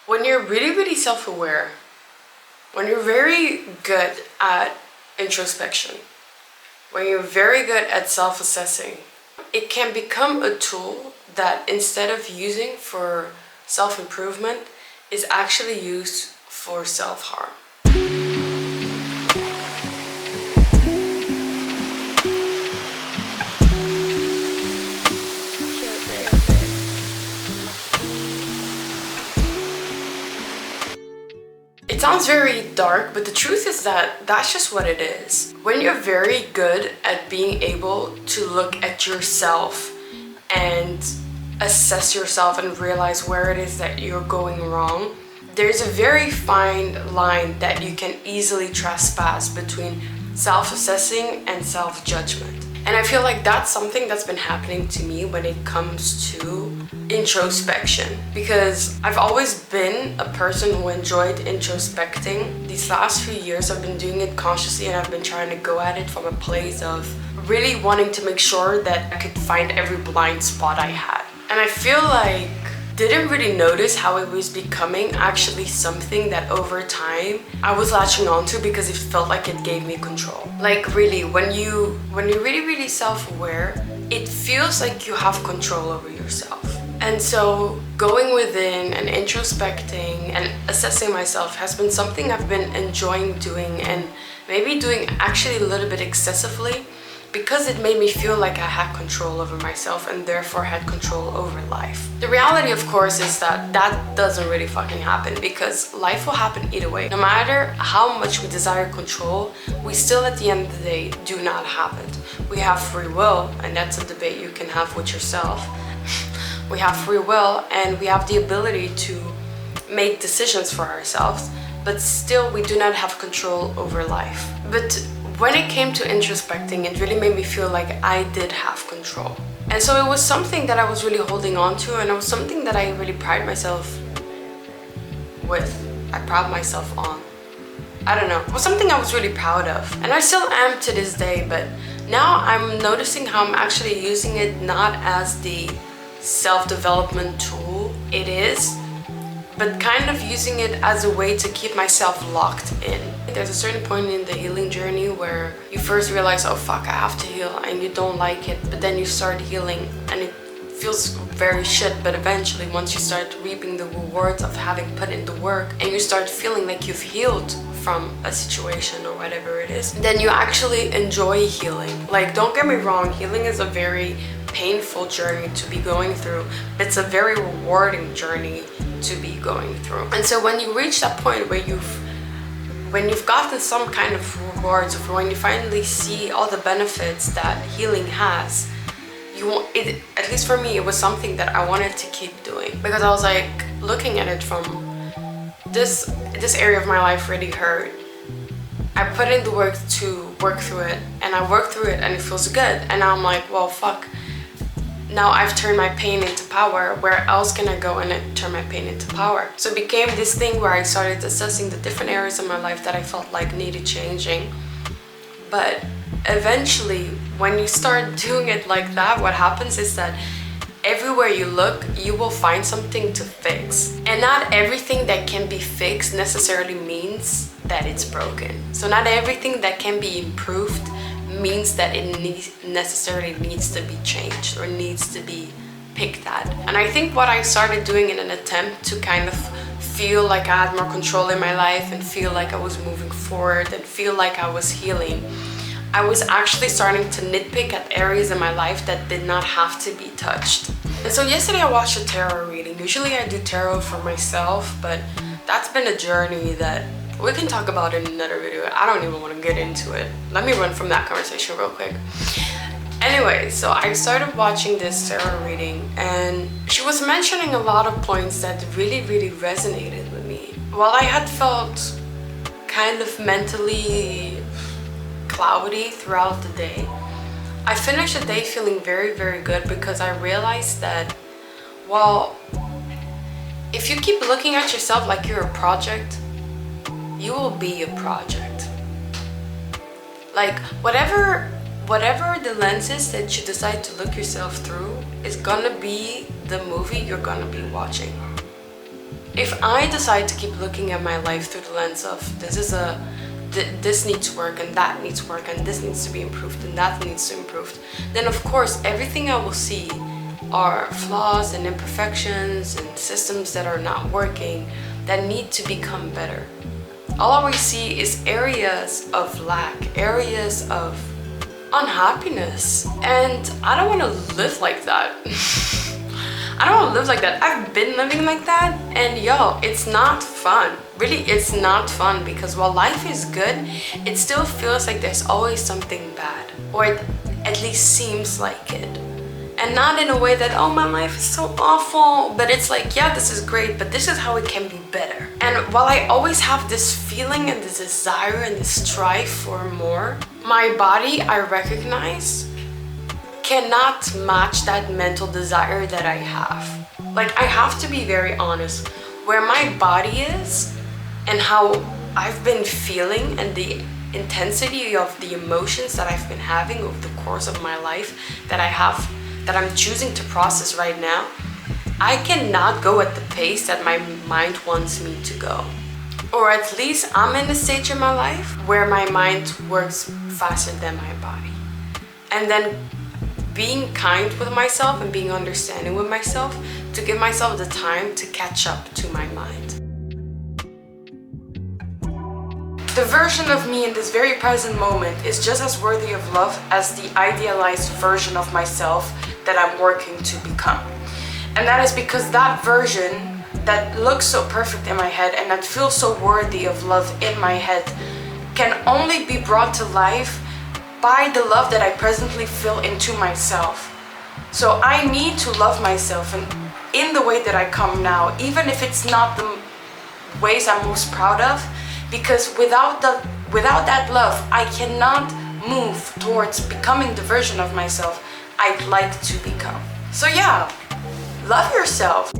When you're really self-aware, when you're very good at introspection, when you're very good at self-assessing, it can become a tool that instead of using for self-improvement is actually used for self-harm. It sounds very dark, but the truth is that that's just what it is. When you're very good at being able to look at yourself and assess yourself and realize where it is that you're going wrong, there's a very fine line that you can easily trespass between self-assessing and self-judgment. And I feel like that's something that's been happening to me when it comes to introspection, because I've always been a person who enjoyed introspecting. These last few years I've been doing it consciously, and I've been trying to go at it from a place of really wanting to make sure that I could find every blind spot I had. And I feel like didn't really notice how it was becoming actually something that over time I was latching onto because it felt like it gave me control. Like really, when you're really self-aware, it feels like you have control over yourself. And so going within and introspecting and assessing myself has been something I've been enjoying doing, and maybe doing actually a little bit excessively, because it made me feel like I had control over myself and therefore had control over life. The reality, of course, is that that doesn't really fucking happen, because life will happen either way. No matter how much we desire control, we still at the end of the day do not have it. We have free will, and that's a debate you can have with yourself. We have free will and we have the ability to make decisions for ourselves, but still we do not have control over life. But when it came to introspecting, it really made me feel like I did have control. And so it was something that I was really holding on to, and it was something that I really pride myself with. I pride myself on. I don't know. It was something I was really proud of. And I still am to this day, but now I'm noticing how I'm actually using it not as the self-development tool it is, but kind of using it as a way to keep myself locked in. There's a certain point in the healing journey where you first realize, oh fuck, I have to heal, and you don't like it, but then you start healing and it feels very shit, but eventually once you start reaping the rewards of having put in the work and you start feeling like you've healed from a situation or whatever it is, then you actually enjoy healing. Like, don't get me wrong, healing is a very painful journey to be going through, but it's a very rewarding journey to be going through. And so when you reach that point where when you've gotten some kind of rewards, or when you finally see all the benefits that healing has, at least for me, it was something that I wanted to keep doing, because I was like looking at it from this area of my life really hurt. I put in the work to work through it, and I worked through it and it feels good, and now I'm like, well fuck, now I've turned my pain into power. Where else can I go and turn my pain into power? So it became this thing where I started assessing the different areas of my life that I felt like needed changing. But eventually, when you start doing it like that, what happens is that everywhere you look, you will find something to fix. And not everything that can be fixed necessarily means that it's broken. So not everything that can be improved means that it necessarily needs to be changed or needs to be picked at. And I think what I started doing in an attempt to kind of feel like I had more control in my life and feel like I was moving forward and feel like I was healing, I was actually starting to nitpick at areas in my life that did not have to be touched. And so yesterday I watched a tarot reading. Usually I do tarot for myself, but that's been a journey that we can talk about in another video. I don't even want to get into it. Let me run from that conversation real quick. Anyway, so I started watching this tarot reading, and she was mentioning a lot of points that really resonated with me. While I had felt kind of mentally cloudy throughout the day, I finished the day feeling very good, because I realized that, well, if you keep looking at yourself like you're a project, you will be a project. Like, whatever the lens is that you decide to look yourself through is gonna be the movie you're gonna be watching. If I decide to keep looking at my life through the lens of this needs work and that needs work and this needs to be improved and that needs to be improved, then of course everything I will see are flaws and imperfections and systems that are not working that need to become better. All we see is areas of lack, areas of unhappiness, and I don't want to live like that. I don't want to live like that. I've been living like that, and yo, it's not fun. Really, it's not fun, because while life is good, it still feels like there's always something bad, or it at least seems like it. And not in a way that, oh, my life is so awful, but it's like, yeah, this is great, but this is how it can be better. And while I always have this feeling and this desire and this strive for more, my body, I recognize, cannot match that mental desire that I have. Like, I have to be very honest, where my body is and how I've been feeling and the intensity of the emotions that I've been having over the course of my life that I'm choosing to process right now, I cannot go at the pace that my mind wants me to go. Or at least I'm in a stage in my life where my mind works faster than my body. And then being kind with myself and being understanding with myself to give myself the time to catch up to my mind. The version of me in this very present moment is just as worthy of love as the idealized version of myself that I'm working to become. And that is because that version that looks so perfect in my head and that feels so worthy of love in my head can only be brought to life by the love that I presently feel into myself. So I need to love myself and in the way that I come now, even if it's not the ways I'm most proud of, because without that love, I cannot move towards becoming the version of myself I'd like to become. So yeah, love yourself.